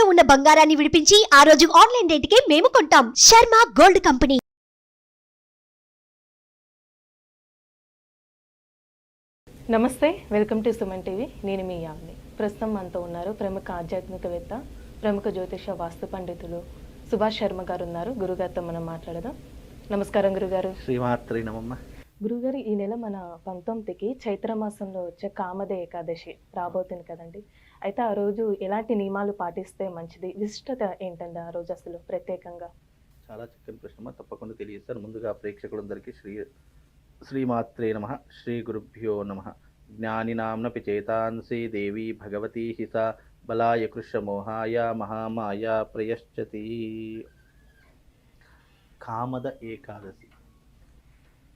తాకట్టులో ఉన్న బంగారాన్ని విడిపించి ఆ రోజు ఆన్లైన్ రేటుకే మేము కొంటాం. Sharma gold company. నమస్తే, వెల్కమ్ టు సుమన్ టీవీ. నేను మీ యామిని. ప్రస్తుతం మనతో ఉన్నారు ప్రముఖ ఆధ్యాత్మికవేత్త, ప్రముఖ జ్యోతిష వాస్తు పండితులు సుభాష్ శర్మ గారు ఉన్నారు. గురుగారితో మనం మాట్లాడదాం. నమస్కారం గురుగారు. శ్రీమాత్రి నమమ్మ. గురుగారు, ఈ నెల మన 19కి చైత్రమాసంలో వచ్చే కామద ఏకాదశి రాబోతుంది కదండి. అయితే ఆ రోజు ఎలాంటి నియమాలు పాటిస్తే మంచిది, విశిష్టత ఏంటండి ఆ రోజు అసలు ప్రత్యేకంగా? చాలా చక్కని ప్రశ్న, తప్పకుండా తెలియజేస్తాను. ముందుగా ప్రేక్షకులందరికీ శ్రీమాత్రే నమః, శ్రీ గురుభ్యో నమః. జ్ఞానినాంనపి చేతాంసి దేవి భగవతి హిస బలాయ కృష్ణమోహాయ మహామాయ ప్రయశ్చతి. కామద ఏకాదశి.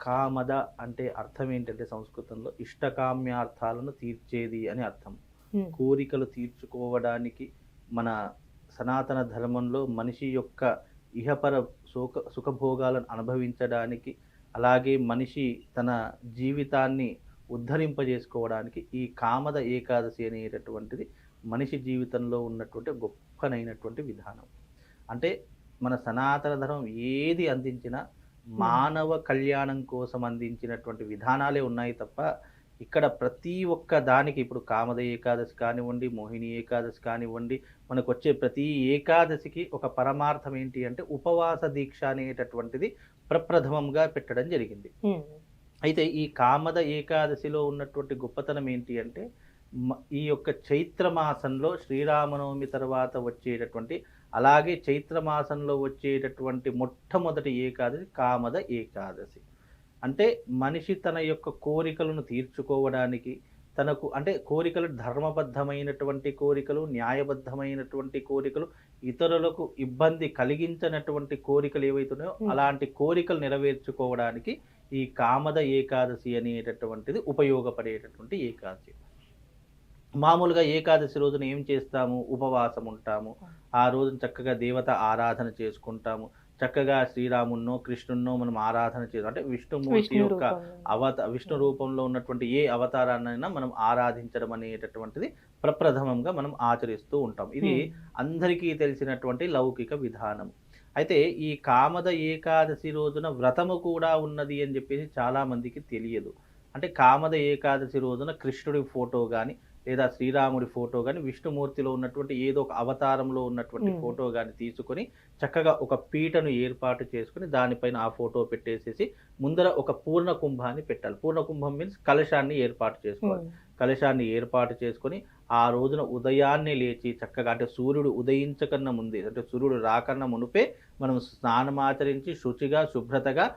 కామద అంటే అర్థం ఏంటంటే సంస్కృతంలో ఇష్టకామ్యార్థాలను తీర్చేది అని అర్థం. కోరికలు తీర్చుకోవడానికి మన సనాతన ధర్మంలో మనిషి యొక్క ఇహపర సుఖభోగాలను అనుభవించడానికి, అలాగే మనిషి తన జీవితాన్ని ఉద్ధరింపజేసుకోవడానికి ఈ కామద ఏకాదశి అనేటటువంటిది మనిషి జీవితంలో ఉన్నటువంటి గొప్పనైనటువంటి విధానం. అంటే మన సనాతన ధర్మం ఏది అందించినా మానవ కళ్యాణం కోసం అందించినటువంటి విధానాలే ఉన్నాయి తప్ప ఇక్కడ ప్రతి ఒక్క దానికి, ఇప్పుడు కామద ఏకాదశి కానివ్వండి, మోహిని ఏకాదశి కానివ్వండి, మనకు వచ్చే ప్రతి ఏకాదశికి ఒక పరమార్థం ఏంటి అంటే ఉపవాస దీక్ష అనేటటువంటిది ప్రప్రథమంగా పెట్టడం జరిగింది. అయితే ఈ కామద ఏకాదశిలో ఉన్నటువంటి గొప్పతనం ఏంటి అంటే ఈ యొక్క చైత్రమాసంలో శ్రీరామనవమి తర్వాత వచ్చేటటువంటి, అలాగే చైత్రమాసంలో వచ్చేటటువంటి మొట్టమొదటి ఏకాదశి కామద ఏకాదశి. అంటే మనిషి తన యొక్క కోరికలను తీర్చుకోవడానికి, తనకు అంటే కోరికలు ధర్మబద్ధమైనటువంటి కోరికలు, న్యాయబద్ధమైనటువంటి కోరికలు, ఇతరులకు ఇబ్బంది కలిగించినటువంటి కోరికలు ఏవైతున్నాయో అలాంటి కోరికలు నెరవేర్చుకోవడానికి ఈ కామద ఏకాదశి అనేటటువంటిది ఉపయోగపడేటటువంటి ఏకాదశి. మామూలుగా ఏకాదశి రోజున ఏం చేస్తాము? ఉపవాసం ఉంటాము. ఆ రోజున చక్కగా దేవత ఆరాధన చేసుకుంటాము. చక్కగా శ్రీరామున్నో కృష్ణున్నో మనం ఆరాధన చేస్తాం. అంటే విష్ణుమూర్తి యొక్క విష్ణు రూపంలో ఉన్నటువంటి ఏ అవతారాన్నైనా మనం ఆరాధించడం అనేటటువంటిది ప్రప్రథమంగా మనం ఆచరిస్తూ ఉంటాం. ఇది అందరికీ తెలిసినటువంటి లౌకిక విధానం. అయితే ఈ కామద ఏకాదశి రోజున వ్రతము కూడా ఉన్నది అని చెప్పేసి చాలా మందికి తెలియదు. అంటే కామద ఏకాదశి రోజున కృష్ణుడి ఫోటో కానీ, లేదా శ్రీరాముడి ఫోటో కానీ, విష్ణుమూర్తిలో ఉన్నటువంటి ఏదో ఒక అవతారంలో ఉన్నటువంటి ఫోటో కానీ తీసుకొని చక్కగా ఒక పీటను ఏర్పాటు చేసుకుని దానిపైన ఆ ఫోటో పెట్టేసేసి ముందర ఒక పూర్ణ కుంభాన్ని పెట్టాలి. పూర్ణ కుంభం మీన్స్ కలశాన్ని ఏర్పాటు చేసుకోవాలి. కలశాన్ని ఏర్పాటు చేసుకొని ఆ రోజున ఉదయాన్నే లేచి చక్కగా, అంటే సూర్యుడు ఉదయించకన్నా ముందే, అంటే సూర్యుడు రాకన్నా మునుపే మనం స్నానమాచరించి శుచిగా శుభ్రతగా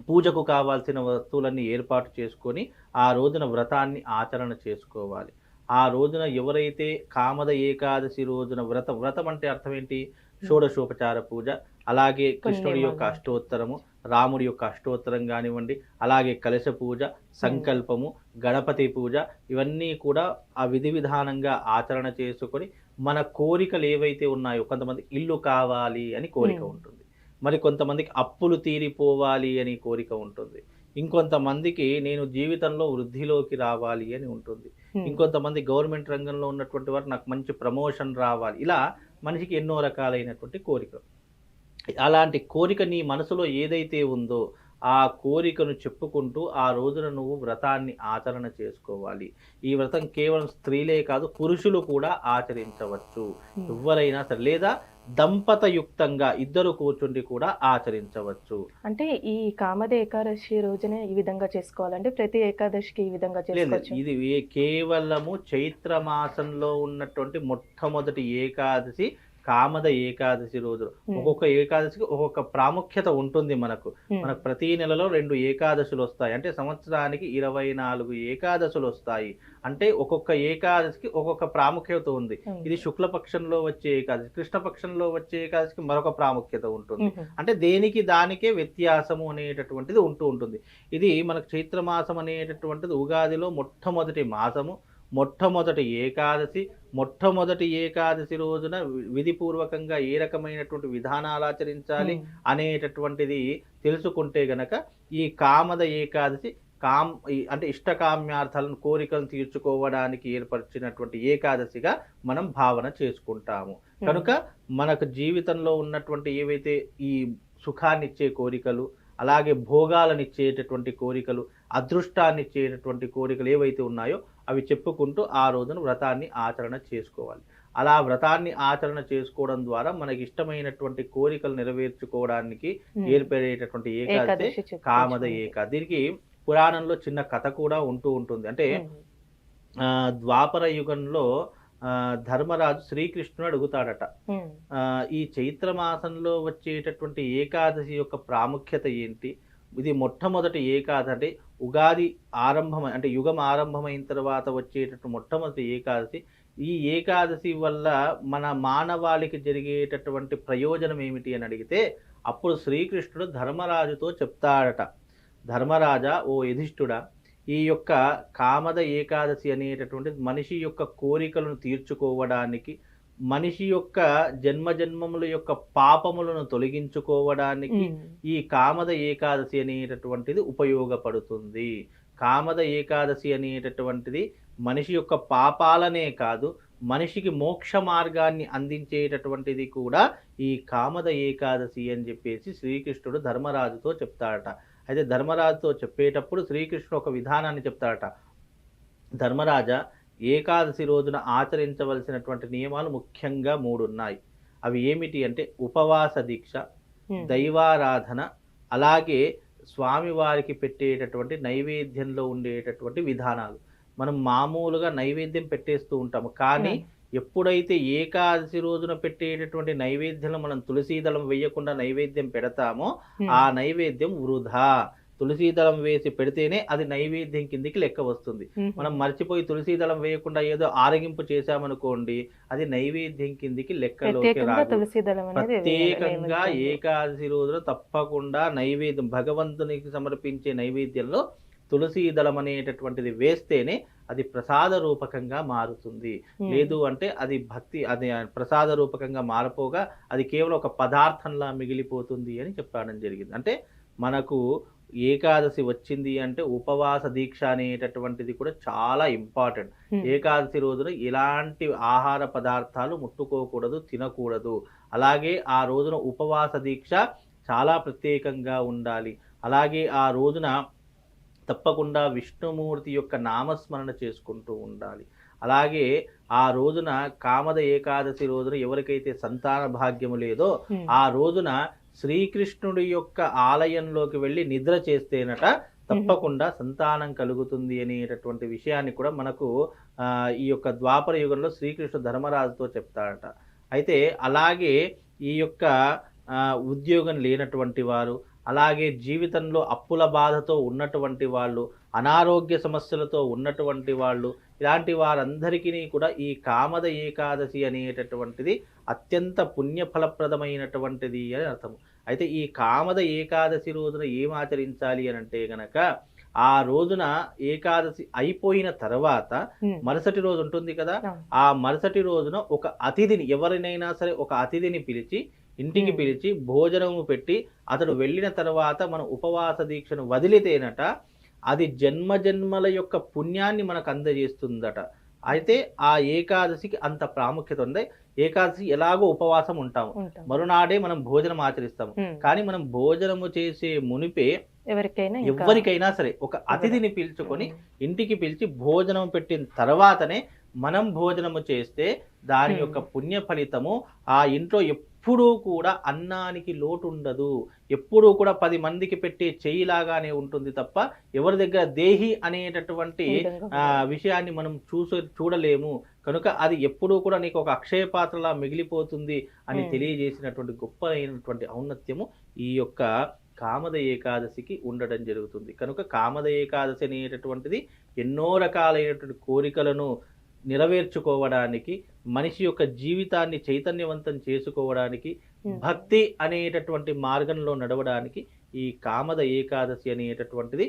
పూజకు కావాల్సిన వస్తువులన్నీ ఏర్పాటు చేసుకొని ఆ రోజున వ్రతాన్ని ఆచరణ చేసుకోవాలి. ఆ రోజున ఎవరైతే కామద ఏకాదశి రోజున వ్రతం అంటే అర్థం ఏంటి? షోడశోపచార పూజ, అలాగే కృష్ణుడి యొక్క అష్టోత్తరము, రాముడి యొక్క అష్టోత్తరం కానివ్వండి, అలాగే కలశ పూజ, సంకల్పము, గణపతి పూజ, ఇవన్నీ కూడా ఆ విధి విధానంగా ఆచరణ చేసుకొని మన కోరికలు ఏవైతే ఉన్నాయో, కొంతమంది ఇల్లు కావాలి అని కోరిక ఉంటుంది, మరి కొంతమందికి అప్పులు తీరిపోవాలి అని కోరిక ఉంటుంది, ఇంకొంతమందికి నేను జీవితంలో వృద్ధిలోకి రావాలి అని ఉంటుంది, ఇంకొంతమంది గవర్నమెంట్ రంగంలో ఉన్నటువంటి వారు నాకు మంచి ప్రమోషన్ రావాలి. ఇలా మనిషికి ఎన్నో రకాలైనటువంటి కోరికలు. అలాంటి కోరిక నీ మనసులో ఏదైతే ఉందో ఆ కోరికను చెప్పుకుంటూ ఆ రోజున నువ్వు వ్రతాన్ని ఆచరణ చేసుకోవాలి. ఈ వ్రతం కేవలం స్త్రీలే కాదు, పురుషులు కూడా ఆచరించవచ్చు. ఎవరైనా సరే, లేదా దంపతయుక్తంగా ఇద్దరు కూర్చుండి కూడా ఆచరించవచ్చు. అంటే ఈ కామద ఏకాదశి రోజునే ఈ విధంగా చేసుకోవాలంటే ప్రతి ఏకాదశికి ఈ విధంగా చేసుకోవచ్చు? ఇది కేవలము చైత్ర మాసంలో ఉన్నటువంటి మొట్టమొదటి ఏకాదశి కామద ఏకాదశి రోజు. ఒక్కొక్క ఏకాదశికి ఒక్కొక్క ప్రాముఖ్యత ఉంటుంది. మనకు ప్రతి నెలలో 2 ఏకాదశులు వస్తాయి. అంటే సంవత్సరానికి 24 ఏకాదశులు వస్తాయి. అంటే ఒక్కొక్క ఏకాదశికి ఒక్కొక్క ప్రాముఖ్యత ఉంది. ఇది శుక్లపక్షంలో వచ్చే ఏకాదశి, కృష్ణపక్షంలో వచ్చే ఏకాదశికి మరొక ప్రాముఖ్యత ఉంటుంది. అంటే దేనికి దానికే వ్యత్యాసము అనేటటువంటిది ఉంటుంది. ఇది మనకు చైత్రమాసం అనేటటువంటిది ఉగాదిలో మొట్టమొదటి మాసము, మొట్టమొదటి ఏకాదశి రోజున విధిపూర్వకంగా ఏ రకమైనటువంటి విధానాలు ఆచరించాలి అనేటటువంటిది తెలుసుకుంటే గనక ఈ కామద ఏకాదశి అంటే ఇష్టకామ్యార్థాలను కోరికలను తీర్చుకోవడానికి ఏర్పరిచినటువంటి ఏకాదశిగా మనం భావన చేసుకుంటాము. కనుక మనకు జీవితంలో ఉన్నటువంటి ఏవైతే ఈ సుఖాన్ని ఇచ్చే కోరికలు, అలాగే భోగాలను ఇచ్చేటటువంటి కోరికలు, అదృష్టాన్ని ఇచ్చేటటువంటి కోరికలు ఏవైతే ఉన్నాయో అవి చెప్పుకుంటూ ఆ రోజున వ్రతాన్ని ఆచరణ చేసుకోవాలి. అలా వ్రతాన్ని ఆచరణ చేసుకోవడం ద్వారా మనకి ఇష్టమైనటువంటి కోరికలు నెరవేర్చుకోవడానికి ఏర్పడేటటువంటి ఏకాదశి కామద ఏకాదశి. దీనికి పురాణంలో చిన్న కథ కూడా ఉంటుంది. అంటే ద్వాపర యుగంలో ధర్మరాజు శ్రీకృష్ణుడు అడుగుతాడట, ఈ చైత్ర మాసంలో వచ్చేటటువంటి ఏకాదశి యొక్క ప్రాముఖ్యత ఏంటి? ఇది మొట్టమొదటి ఏకాదశి, అంటే ఉగాది ఆరంభం, అంటే యుగం ఆరంభమైన తర్వాత వచ్చేటటువంటి మొట్టమొదటి ఏకాదశి. ఈ ఏకాదశి వల్ల మన మానవాళికి జరిగేటటువంటి ప్రయోజనం ఏమిటి అని అడిగితే అప్పుడు శ్రీకృష్ణుడు ధర్మరాజుతో చెప్తాడట, ధర్మరాజా, ఓ యుధిష్ఠుడా, ఈ యొక్క కామద ఏకాదశి అనేటటువంటిది మనిషి యొక్క కోరికలను తీర్చుకోవడానికి, మనిషి యొక్క జన్మజన్మముల యొక్క పాపములను తొలగించుకోవడానికి ఈ కామద ఏకాదశి అనేటటువంటిది ఉపయోగపడుతుంది. కామద ఏకాదశి అనేటటువంటిది మనిషి యొక్క పాపాలనే కాదు, మనిషికి మోక్ష మార్గాన్ని అందించేటటువంటిది కూడా ఈ కామద ఏకాదశి అని చెప్పేసి శ్రీకృష్ణుడు ధర్మరాజుతో చెప్తాడట. అయితే ధర్మరాజుతో చెప్పేటప్పుడు శ్రీకృష్ణుడు ఒక విధానాన్ని చెప్తాడట, ధర్మరాజా, ఏకాదశి రోజున ఆచరించవలసినటువంటి నియమాలు ముఖ్యంగా 3 ఉన్నాయి. అవి ఏమిటి అంటే ఉపవాస దీక్ష, దైవారాధన, అలాగే స్వామివారికి పెట్టేటటువంటి నైవేద్యంలో ఉండేటటువంటి విధానాలు. మనం మామూలుగా నైవేద్యం పెట్టేస్తూ ఉంటాము, కానీ ఎప్పుడైతే ఏకాదశి రోజున పెట్టేటటువంటి నైవేద్యంలో మనం తులసీదళం వేయకుండా నైవేద్యం పెడతామో ఆ నైవేద్యం వృధా. తులసీదళం వేసి పెడితేనే అది నైవేద్యం కిందికి లెక్క వస్తుంది. మనం మర్చిపోయి తులసీదళం వేయకుండా ఏదో ఆరగింపు చేశామనుకోండి, అది నైవేద్యం కిందికి లెక్కలోకి రాదు. ప్రత్యేకంగా ఏకాదశి రోజున తప్పకుండా నైవేద్యం, భగవంతునికి సమర్పించే నైవేద్యంలో తులసీదళం అనేటటువంటిది వేస్తేనే అది ప్రసాద రూపకంగా మారుతుంది. లేదు అంటే అది భక్తి, అది ప్రసాద రూపకంగా మారిపోగా అది కేవలం ఒక పదార్థంలా మిగిలిపోతుంది అని చెప్పడం జరిగింది. అంటే మనకు ఏకాదశి వచ్చింది అంటే ఉపవాస దీక్ష అనేటటువంటిది కూడా చాలా ఇంపార్టెంట్. ఏకాదశి రోజున ఎలాంటి ఆహార పదార్థాలు ముట్టుకోకూడదు, తినకూడదు. అలాగే ఆ రోజున ఉపవాస దీక్ష చాలా ప్రత్యేకంగా ఉండాలి. అలాగే ఆ రోజున తప్పకుండా విష్ణుమూర్తి యొక్క నామస్మరణ చేసుకుంటూ ఉండాలి. అలాగే ఆ రోజున కామద ఏకాదశి రోజున ఎవరికైతే సంతాన భాగ్యము లేదో ఆ రోజున శ్రీకృష్ణుడి యొక్క ఆలయంలోకి వెళ్ళి నిద్ర చేస్తేనట తప్పకుండా సంతానం కలుగుతుంది అనేటటువంటి విషయాన్ని కూడా మనకు ఈ యొక్క ద్వాపర యుగంలో శ్రీకృష్ణుడు ధర్మరాజుతో చెప్తాడట. అయితే అలాగే ఈ యొక్క ఉద్యోగం లేనటువంటి వారు, అలాగే జీవితంలో అప్పుల బాధతో ఉన్నటువంటి వాళ్ళు, అనారోగ్య సమస్యలతో ఉన్నటువంటి వాళ్ళు, ఇలాంటి వారందరికీ కూడా ఈ కామద ఏకాదశి అనేటటువంటిది అత్యంత పుణ్యఫలప్రదమైనటువంటిది అని అర్థం. అయితే ఈ కామద ఏకాదశి రోజున ఏం ఆచరించాలి అని అంటే గనక, ఆ రోజున ఏకాదశి అయిపోయిన తర్వాత మరుసటి రోజు ఉంటుంది కదా, ఆ మరుసటి రోజున ఒక అతిథిని, ఎవరినైనా సరే ఒక అతిథిని పిలిచి ఇంటికి పిలిచి భోజనము పెట్టి అతడు వెళ్ళిన తర్వాత మనం ఉపవాస దీక్షను వదిలితేనట అది జన్మజన్మల యొక్క పుణ్యాన్ని మనకు అందజేస్తుందట. అయితే ఆ ఏకాదశికి అంత ప్రాముఖ్యత ఉంది. ఏకాదశి ఎలాగో ఉపవాసం ఉంటాము, మరునాడే మనం భోజనం ఆచరిస్తాము. కానీ మనం భోజనము చేసే మునిపే ఎవరికైనా సరే ఒక అతిథిని పిలుచుకొని ఇంటికి పిలిచి భోజనం పెట్టిన తర్వాతనే మనం భోజనము చేస్తే దాని యొక్క పుణ్య ఫలితము ఆ ఇంట్లో ఎప్పుడూ కూడా అన్నానికి లోటు ఉండదు. ఎప్పుడూ కూడా 10 మందికి పెట్టే చేయిలాగానే ఉంటుంది తప్ప ఎవరి దగ్గర దేహి అనేటటువంటి విషయాన్ని మనం చూడలేము. కనుక అది ఎప్పుడూ కూడా నీకు ఒక అక్షయ పాత్రలా మిగిలిపోతుంది అని తెలియజేసినటువంటి గొప్ప అయినటువంటి ఔన్నత్యము ఈ యొక్క కామద ఏకాదశికి ఉండడం జరుగుతుంది. కనుక కామద ఏకాదశి అనేటటువంటిది ఎన్నో రకాలైనటువంటి కోరికలను నెరవేర్చుకోవడానికి, మనిషి యొక్క జీవితాన్ని చైతన్యవంతం చేసుకోవడానికి, భక్తి అనేటటువంటి మార్గంలో నడవడానికి ఈ కామద ఏకాదశి అనేటటువంటిది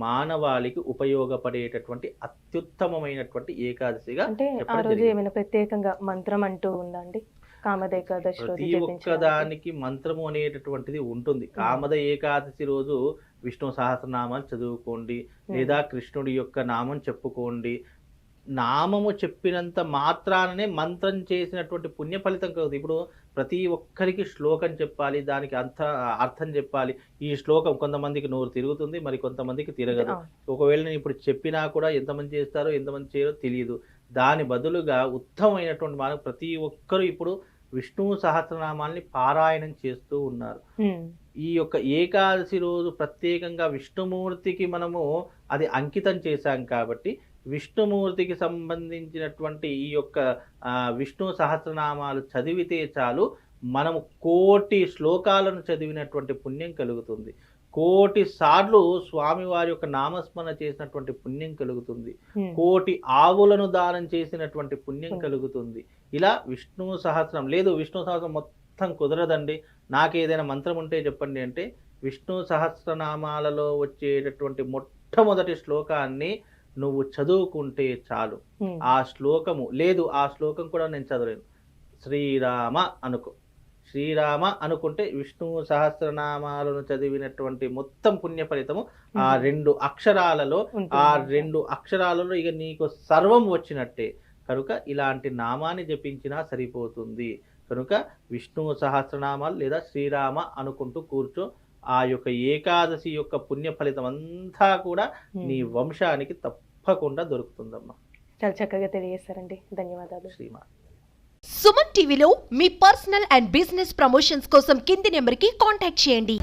మానవాళికి ఉపయోగపడేటటువంటి అత్యుత్తమమైనటువంటి ఏకాదశిగా. అంటే ఆ రోజు ఏమైనా ప్రత్యేకంగా మంత్రం అంటూ ఉందండి కామద ఏకాదశి రోజు? ప్రతి ఒక్కదానికి మంత్రము అనేటటువంటిది ఉంటుంది. కామద ఏకాదశి రోజు విష్ణు సహస్రనామాలు చదువుకోండి, లేదా కృష్ణుడి యొక్క నామం చెప్పుకోండి. నామము చెప్పినంత మాత్రాననే మంత్రం చేసినటువంటి పుణ్య ఫలితం కలుగుతుంది. ఇప్పుడు ప్రతి ఒక్కరికి శ్లోకం చెప్పాలి, దానికి అర్థం చెప్పాలి. ఈ శ్లోకం కొంతమందికి నోరు తిరుగుతుంది, మరి కొంతమందికి తిరగదు. ఒకవేళ నేను ఇప్పుడు చెప్పినా కూడా ఎంతమంది చేస్తారో ఎంతమంది చేయరో తెలియదు. దాని బదులుగా ఉత్తమమైనటువంటి మనకు ప్రతి ఒక్కరు ఇప్పుడు విష్ణు సహస్రనామాల్ని పారాయణం చేస్తూ ఉన్నారు. ఈ యొక్క ఏకాదశి రోజు ప్రత్యేకంగా విష్ణుమూర్తికి మనము అది అంకితం చేశాం కాబట్టి విష్ణుమూర్తికి సంబంధించినటువంటి ఈ యొక్క విష్ణు సహస్రనామాలు చదివితే చాలు మనము 1,000,000 శ్లోకాలను చదివినటువంటి పుణ్యం కలుగుతుంది. 1,000,000 సార్లు స్వామివారి యొక్క నామస్మరణ చేసినటువంటి పుణ్యం కలుగుతుంది. 1,000,000 ఆవులను దానం చేసినటువంటి పుణ్యం కలుగుతుంది. ఇలా విష్ణు సహస్రం లేదు, విష్ణు సహస్రం మొత్తం కుదరదండి, నాకు ఏదైనా మంత్రం ఉంటే చెప్పండి అంటే విష్ణు సహస్రనామాలలో వచ్చేటటువంటి మొట్టమొదటి శ్లోకాన్ని నువ్వు చదువుకుంటే చాలు. ఆ శ్లోకము లేదు, ఆ శ్లోకం కూడా నేను చదవలేను, శ్రీరామ అనుకో, శ్రీరామ అనుకుంటే విష్ణు సహస్రనామాలను చదివినటువంటి మొత్తం పుణ్య ఫలితము ఆ 2 అక్షరాలలో, ఆ 2 అక్షరాలలో ఇక నీకు సర్వం వచ్చినట్టే. కనుక ఇలాంటి నామాన్ని జపించినా సరిపోతుంది. కనుక విష్ణు సహస్రనామాలు లేదా శ్రీరామ అనుకుంటూ కూర్చో. ఆ యొక్క ఏకాదశి యొక్క పుణ్య ఫలితం అంతా కూడా నీ వంశానికి తప్పకుండా దొరుకుతుందమ్మా. చాలా చక్కగా తెలియజేస్తారండి, ధన్యవాదాలు. శ్రీమాన్. సుమన్ టీవీలో మీ పర్సనల్ అండ్ బిజినెస్ ప్రమోషన్స్ కోసం కింది నెంబర్కి కాంటాక్ట్ చేయండి.